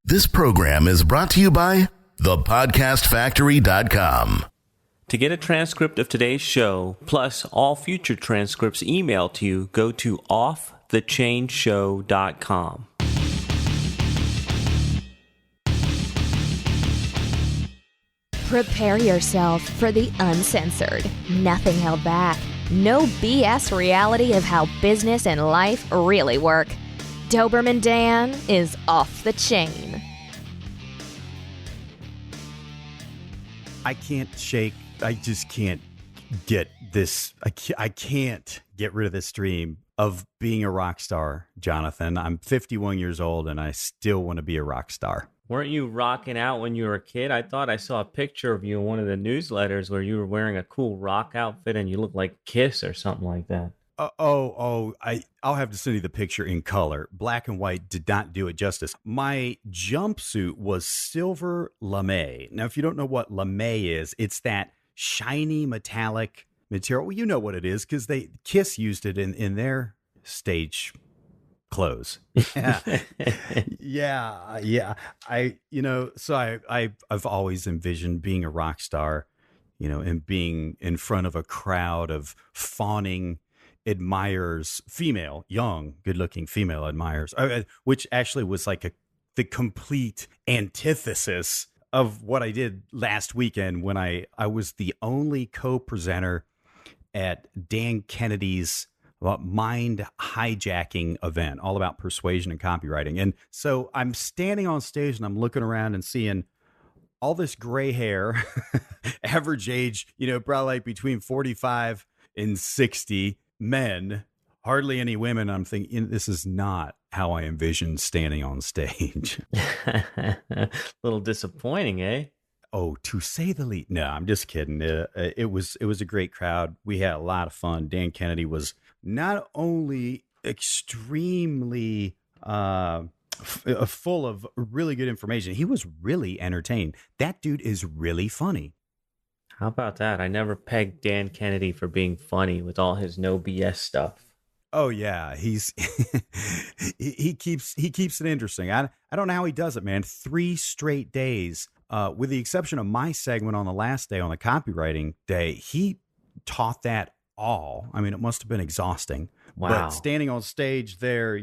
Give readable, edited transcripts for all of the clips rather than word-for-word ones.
This program is brought to you by thepodcastfactory.com. To get a transcript of today's show, plus all future transcripts emailed to you, go to offthechainshow.com. Prepare yourself for the uncensored, nothing held back, no BS reality of how business and life really work. Doberman Dan is off the chain. I just can't get this. I can't get rid of this dream of being a rock star, Jonathan. I'm 51 years old and I still want to be a rock star. Weren't you rocking out when you were a kid? I thought I saw a picture of you in one of the newsletters where you were wearing a cool rock outfit and you looked like Kiss or something like that. I'll have to send you the picture in color. Black and white did not do it justice. My jumpsuit was silver lame. Now, if you don't know what lame is, it's that shiny metallic material. Well, you know what it is because Kiss used it in their stage clothes. Yeah. I've always envisioned being a rock star, and being in front of a crowd of fawning admirers, young, good-looking female admirers, which actually was like the complete antithesis of what I did last weekend when I was the only co-presenter at Dan Kennedy's mind hijacking event, all about persuasion and copywriting. And so I'm standing on stage and I'm looking around and seeing all this gray hair, average age, probably like between 45 and 60 men, hardly any women. I'm thinking, this is not how I envisioned standing on stage. A little disappointing, eh? Oh, to say the least. No, I'm just kidding. It was a great crowd. We had a lot of fun. Dan Kennedy was not only extremely full of really good information, he was really entertained. That dude is really funny. How about that? I never pegged Dan Kennedy for being funny with all his no BS stuff. Oh yeah, he keeps it interesting. I don't know how he does it, man. 3 straight days, with the exception of my segment on the last day, on the copywriting day, he taught that all. I mean, it must have been exhausting. Wow. But standing on stage there,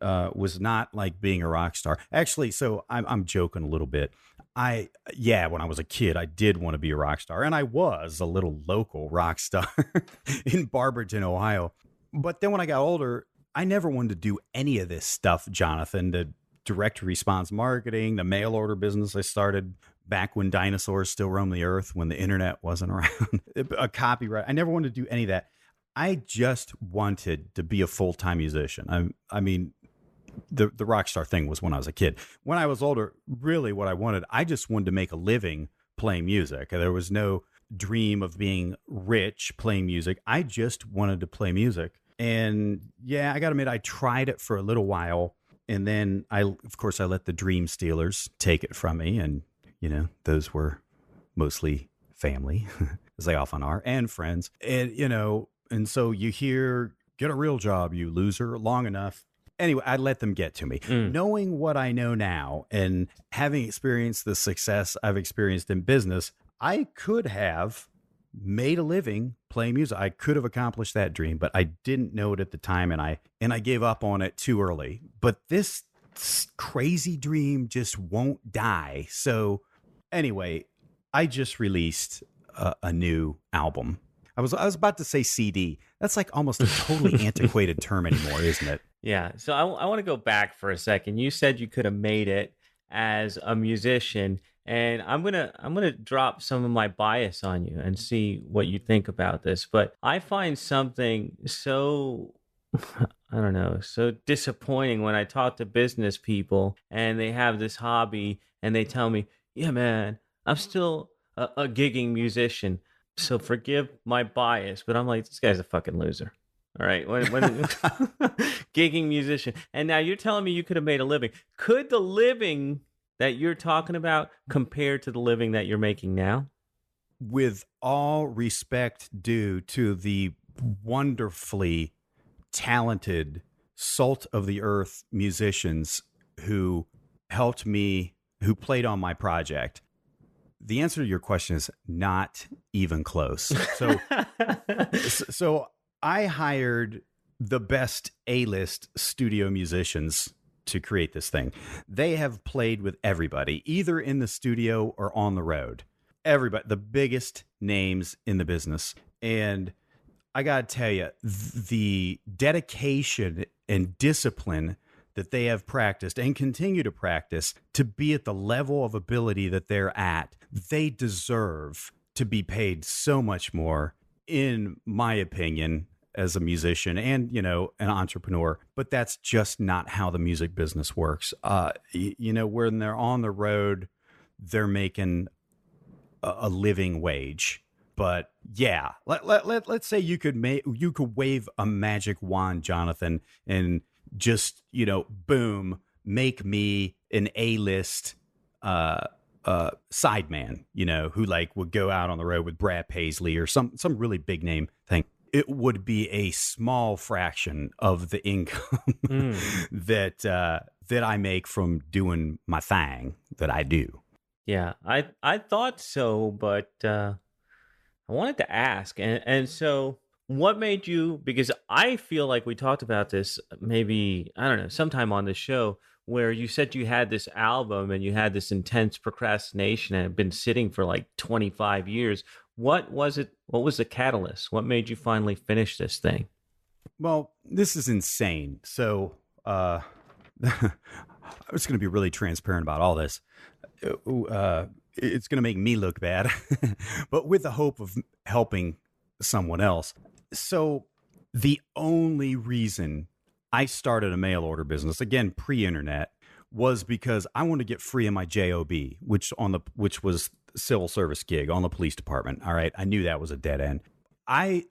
was not like being a rock star. Actually, so I'm joking a little bit. When I was a kid, I did want to be a rock star, and I was a little local rock star in Barberton, Ohio. But then when I got older, I never wanted to do any of this stuff, Jonathan, the direct response marketing, the mail order business I started back when dinosaurs still roamed the earth, when the internet wasn't around, a copyright. I never wanted to do any of that. I just wanted to be a full-time musician. I mean, the rock star thing was when I was a kid. When I was older, really what I just wanted to make a living playing music. There was no dream of being rich playing music. I just wanted to play music. And yeah, I got to admit, I tried it for a little while. And then I let the dream stealers take it from me. And, those were mostly family, as they often are, and friends. And, and so you hear, get a real job, you loser, long enough. Anyway, I let them get to me. Knowing what I know now and having experienced the success I've experienced in business, I could have made a living playing music. I could have accomplished that dream, but I didn't know it at the time, and I gave up on it too early. But this crazy dream just won't die. So anyway, I just released a new album. I was about to say CD. That's like almost a totally antiquated term anymore, isn't it? Yeah. So I want to go back for a second. You said you could have made it as a musician, and I'm gonna drop some of my bias on you and see what you think about this. But I find something so so disappointing when I talk to business people and they have this hobby and they tell me, "Yeah, man, I'm still a gigging musician." So forgive my bias, but I'm like, this guy's a fucking loser. All right. When gigging musician. And now you're telling me you could have made a living. Could the living that you're talking about compare to the living that you're making now? With all respect due to the wonderfully talented, salt of the earth musicians who helped me, who played on my project. The answer to your question is not even close. So I hired the best A-list studio musicians to create this thing. They have played with everybody, either in the studio or on the road. Everybody, the biggest names in the business. And I got to tell you, the dedication and discipline that they have practiced and continue to practice to be at the level of ability that they're at, they deserve to be paid so much more, in my opinion, as a musician and, you know, an entrepreneur. But that's just not how the music business works. You know, when they're on the road, they're making a living wage. But yeah, let's say you could wave a magic wand, Jonathan, and just, you know, boom, make me an A-list sideman, you know, who like would go out on the road with Brad Paisley or some really big name thing. It would be a small fraction of the income that I make from doing my thing that I do. Yeah, I thought so, but I wanted to ask, and so what made you? Because I feel like we talked about this maybe, I don't know, sometime on the show, where you said you had this album and you had this intense procrastination and had been sitting for like 25 years. What was it? What was the catalyst? What made you finally finish this thing? Well, this is insane. So I was going to be really transparent about all this. It's going to make me look bad, but with the hope of helping someone else. So the only reason I started a mail order business, again, pre-internet, was because I wanted to get free of my job, which was civil service gig on the police department. All right. I knew that was a dead end. I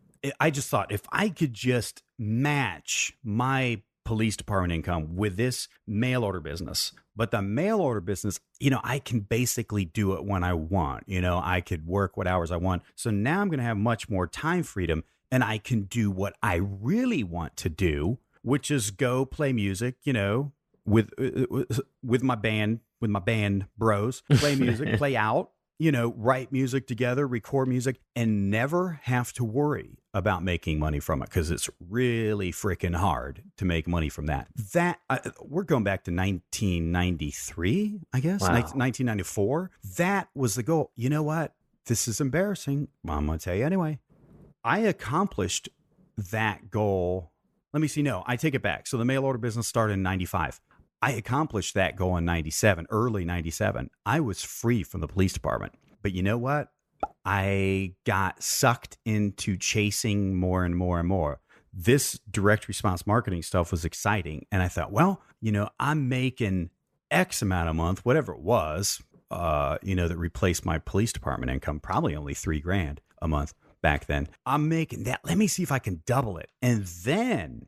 just thought if I could just match my police department income with this mail order business, but the mail order business, you know, I can basically do it when I want, you know, I could work what hours I want. So now I'm going to have much more time freedom and I can do what I really want to do, which is go play music, you know, with my band bros, play music, play out, you know, write music together, record music, and never have to worry about making money from it because it's really freaking hard to make money from that. We're going back to 1993, I guess, Wow. 1994. That was the goal. You know what? This is embarrassing. I'm going to tell you anyway. I accomplished that goal. Let me see. No, I take it back. So the mail order business started in 95. I accomplished that goal in 97, early 97. I was free from the police department. But you know what? I got sucked into chasing more and more and more. This direct response marketing stuff was exciting. And I thought, well, you know, I'm making X amount a month, whatever it was, you know, that replaced my police department income, probably only $3,000 a month. Back then, I'm making that. Let me see if I can double it. And then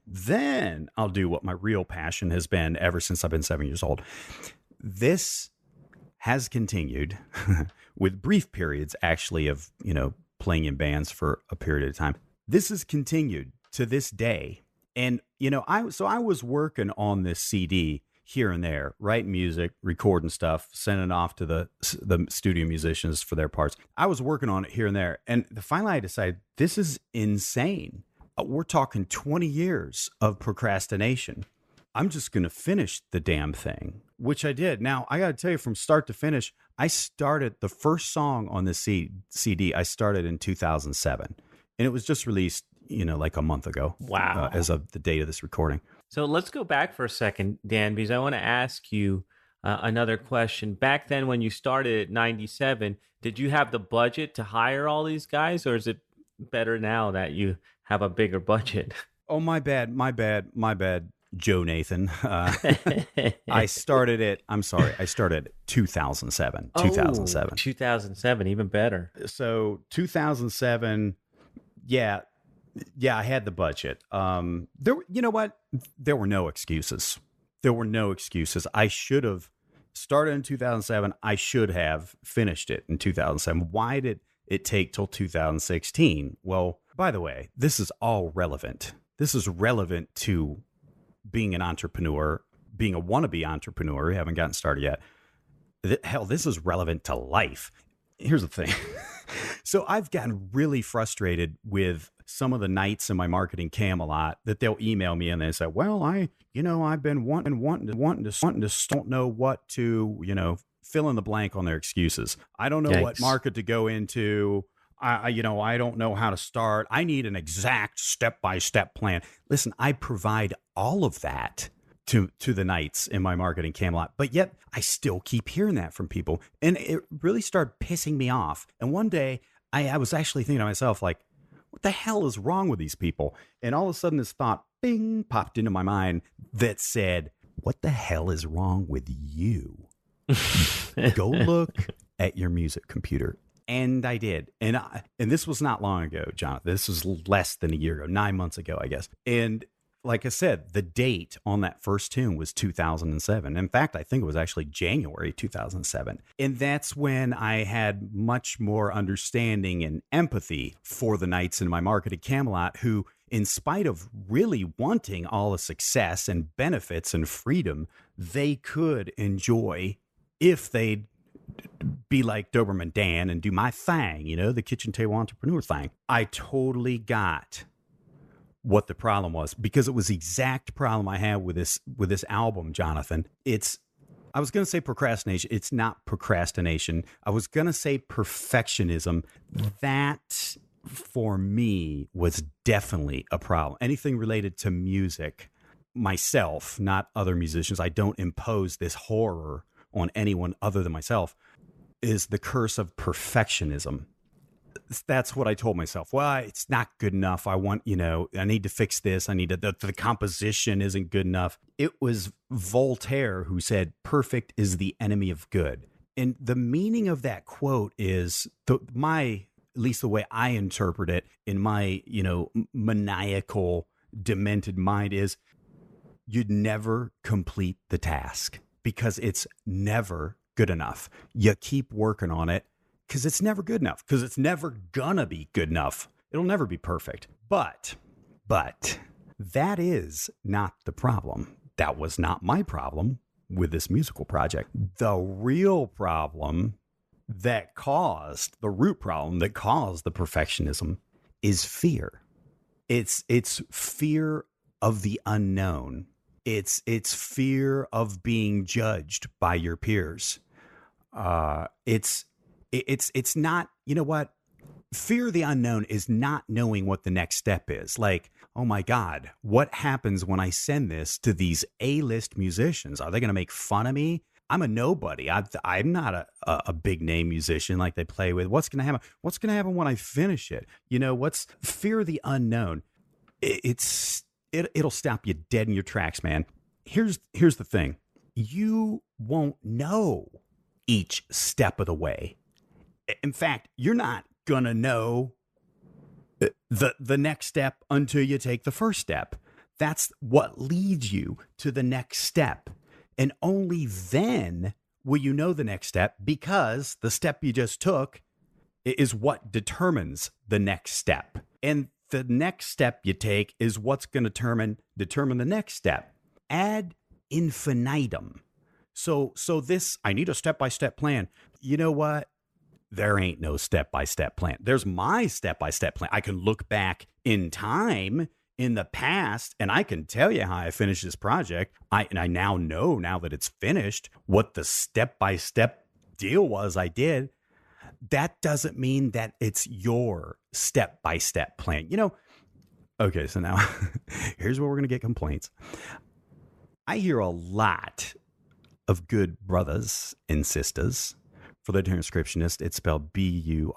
I'll do what my real passion has been ever since I've been 7 years old. This has continued with brief periods, actually, of, you know, playing in bands for a period of time. This has continued to this day. And, you know, I was working on this CD here and there, writing music, recording stuff, sending it off to the studio musicians for their parts. I was working on it here and there. And finally I decided this is insane. We're talking 20 years of procrastination. I'm just going to finish the damn thing, which I did. Now, I got to tell you, from start to finish, I started the first song on this CD. I started in 2007, and it was just released, you know, like a month ago. Wow. As of the date of this recording. So let's go back for a second, Dan, because I want to ask you another question. Back then, when you started at 97, did you have the budget to hire all these guys, or is it better now that you have a bigger budget? Oh, my bad, Joe Nathan. I started at 2007. 2007, even better. So 2007, yeah, I had the budget. You know what? There were no excuses. I should have started in 2007. I should have finished it in 2007. Why did it take till 2016? Well, by the way, this is all relevant this is relevant to being an entrepreneur, being a wannabe entrepreneur. We haven't gotten started yet. Hell, this is relevant to life. Here's the thing. So I've gotten really frustrated with some of the nights in my marketing Camelot that they'll email me and they say, well, I've been wanting to don't know what to, fill in the blank on their excuses. I don't know what market to go into. I don't know how to start. I need an exact step-by-step plan. Listen, I provide all of that to the nights in my marketing Camelot, but yet I still keep hearing that from people, and it really started pissing me off. And one day I was actually thinking to myself, like, what the hell is wrong with these people? And all of a sudden this thought, bing, popped into my mind that said, what the hell is wrong with you? Go look at your music computer. And I did. And this was not long ago, Jonathan. This was less than a year ago, 9 months ago, I guess. And like I said, the date on that first tune was 2007. In fact, I think it was actually January 2007. And that's when I had much more understanding and empathy for the knights in my market at Camelot, who, in spite of really wanting all the success and benefits and freedom they could enjoy if they'd be like Doberman Dan and do my thing, the kitchen table entrepreneur thing. I totally got what the problem was, because it was the exact problem I had with this album, Jonathan. I was going to say procrastination. It's not procrastination. I was going to say perfectionism. That, for me, was definitely a problem. Anything related to music, myself, not other musicians, I don't impose this horror on anyone other than myself, is the curse of perfectionism. That's what I told myself. Well, it's not good enough. I need to fix this. The composition isn't good enough. It was Voltaire who said, perfect is the enemy of good. And the meaning of that quote is, at least the way I interpret it in my, maniacal, demented mind, is you'd never complete the task because it's never good enough. You keep working on it, because it's never good enough, because it's never gonna be good enough. It'll never be perfect. But that is not the problem. That was not my problem with this musical project. The real problem the root problem that caused the perfectionism is fear. It's fear of the unknown. It's fear of being judged by your peers. It's not, fear of the unknown is not knowing what the next step is. Like, oh my God, what happens when I send this to these A-list musicians? Are they going to make fun of me? I'm a nobody. I'm not a big name musician like they play with. What's going to happen? What's going to happen when I finish it? What's fear of the unknown? It'll stop you dead in your tracks, man. Here's the thing. You won't know each step of the way. In fact, you're not going to know the next step until you take the first step. That's what leads you to the next step. And only then will you know the next step, because the step you just took is what determines the next step. And the next step you take is what's going to determine the next step. Ad infinitum. So this, I need a step-by-step plan. You know what? There ain't no step-by-step plan. There's my step-by-step plan. I can look back in time in the past, and I can tell you how I finished this project. I now know, now that it's finished, what the step-by-step deal was I did. That doesn't mean that it's your step-by-step plan. Okay, so now here's where we're going to get complaints. I hear a lot of good brothers and sisters. For the transcriptionist, it's spelled B-R-U-T-H-A-S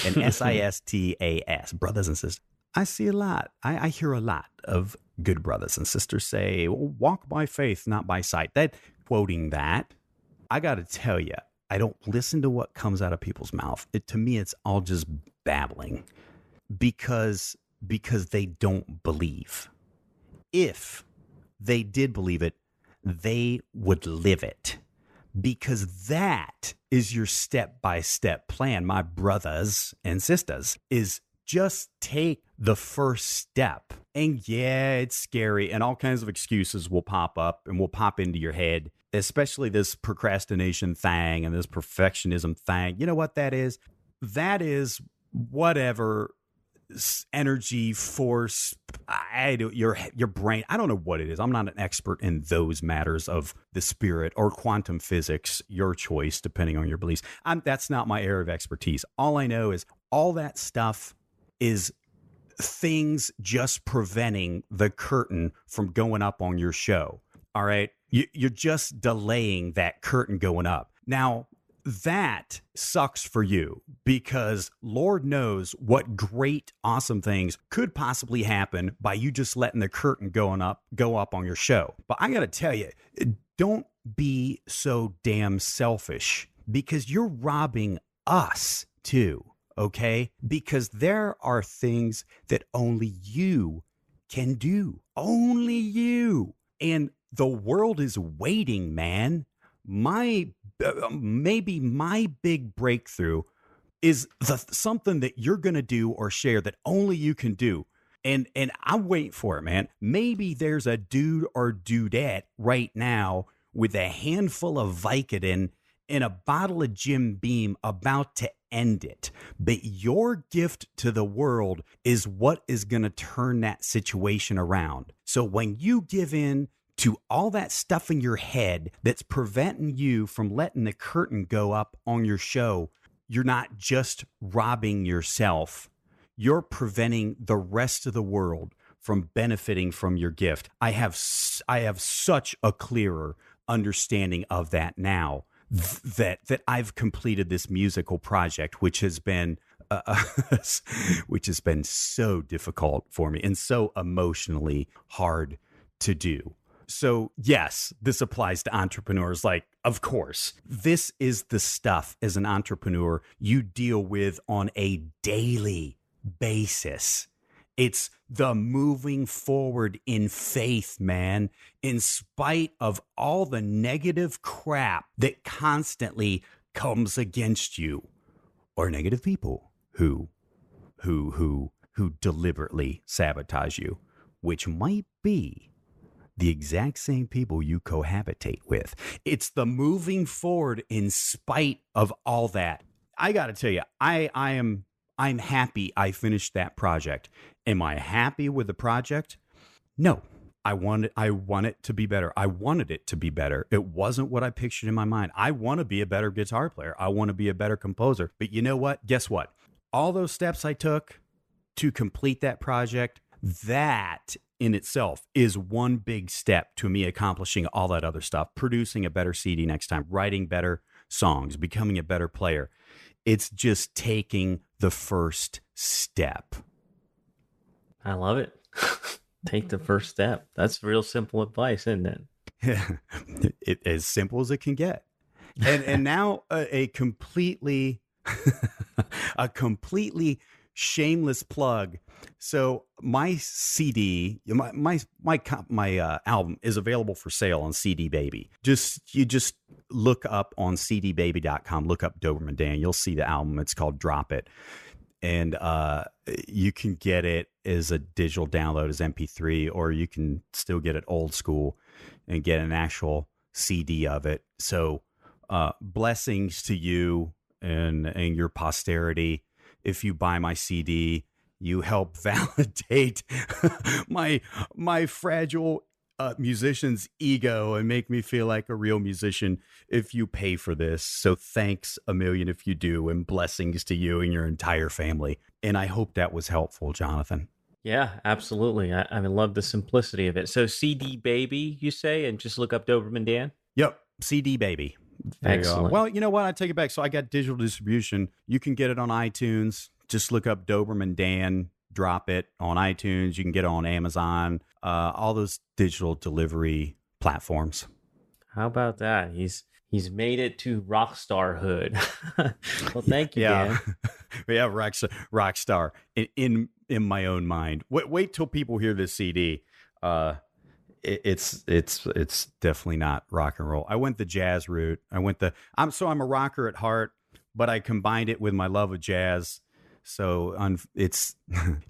and S-I-S-T-A-S, brothers and sisters. I see a lot. I hear a lot of good brothers and sisters say, walk by faith, not by sight. Quoting that, I got to tell you, I don't listen to what comes out of people's mouth. To me, it's all just babbling because they don't believe. If they did believe it, they would live it, because that is your step-by-step plan, my brothers and sisters, is just take the first step. And yeah, it's scary, and all kinds of excuses will pop up and will pop into your head, especially this procrastination thing and this perfectionism thing. You know what that is? That is whatever energy, force, your brain. I don't know what it is. I'm not an expert in those matters of the spirit or quantum physics, your choice, depending on your beliefs. That's not my area of expertise. All I know is all that stuff is things just preventing the curtain from going up on your show. All right. You're just delaying that curtain going up. Now, that sucks for you because Lord knows what great, awesome things could possibly happen by you just letting the curtain go up on your show. But I got to tell you, don't be so damn selfish because you're robbing us too. Okay? Because there are things that only you can do. Only you. And the world is waiting, man. Maybe my big breakthrough is something that you're going to do or share that only you can do. And I'm waiting for it, man. Maybe there's a dude or dudette right now with a handful of Vicodin and a bottle of Jim Beam about to end it. But your gift to the world is what is going to turn that situation around. So when you give in to all that stuff in your head that's preventing you from letting the curtain go up on your show, you're not just robbing yourself. You're preventing the rest of the world from benefiting from your gift. I have such a clearer understanding of that now that I've completed this musical project, which has been so difficult for me and so emotionally hard to do. So yes, this applies to entrepreneurs. Like, of course, this is the stuff as an entrepreneur you deal with on a daily basis. It's the moving forward in faith, man, in spite of all the negative crap that constantly comes against you, or negative people who deliberately sabotage you, which might be the exact same people you cohabitate with. It's the moving forward in spite of all that. I got to tell you, I'm happy I finished that project. Am I happy with the project? No. I want it to be better. I wanted it to be better. It wasn't what I pictured in my mind. I want to be a better guitar player. I want to be a better composer. But you know what? Guess what? All those steps I took to complete that project, that in itself is one big step to me accomplishing all that other stuff, producing a better CD next time, writing better songs, becoming a better player. It's just taking the first step. I love it. Take the first step. That's real simple advice, isn't it? It as simple as it can get. And now a completely shameless plug. So my CD, my album is available for sale on CD Baby. You just look up on cdbaby.com, look up Doberman Dan. You'll see the album. It's called Drop It. And you can get it as a digital download as MP3, or you can still get it old school and get an actual CD of it. So blessings to you and your posterity. If you buy my CD, you help validate my fragile musician's ego and make me feel like a real musician if you pay for this. So thanks a million if you do, and blessings to you and your entire family. And I hope that was helpful, Jonathan. Yeah, absolutely. I love the simplicity of it. So CD Baby, you say, and just look up Doberman Dan? Yep, CD Baby. Excellent. Well, you know what? I take it back. So I got digital distribution. You can get it on iTunes. Just look up Doberman Dan, drop it on iTunes. You can get it on Amazon, all those digital delivery platforms. How about that? He's made it to rock starhood. Well, thank you, yeah. Dan. Yeah, rock star in my own mind. Wait till people hear this CD. It's definitely not rock and roll. I went the jazz route. I'm a rocker at heart, but I combined it with my love of jazz. So it's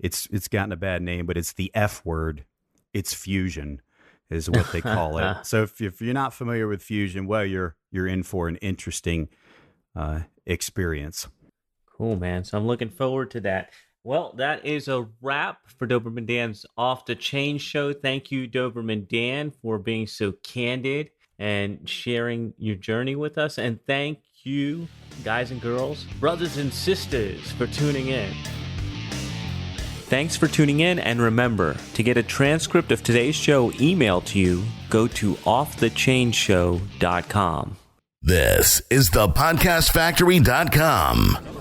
it's gotten a bad name, but it's the F word. It's fusion, is what they call it. So if you're not familiar with fusion, well, you're in for an interesting experience. Cool, man. So I'm looking forward to that. Well, that is a wrap for Doberman Dan's Off the Chain show. Thank you, Doberman Dan, for being so candid and sharing your journey with us. And thank you, guys and girls, brothers and sisters, for tuning in. Thanks for tuning in, and remember, to get a transcript of today's show emailed to you, go to offthechainshow.com. This is thepodcastfactory.com.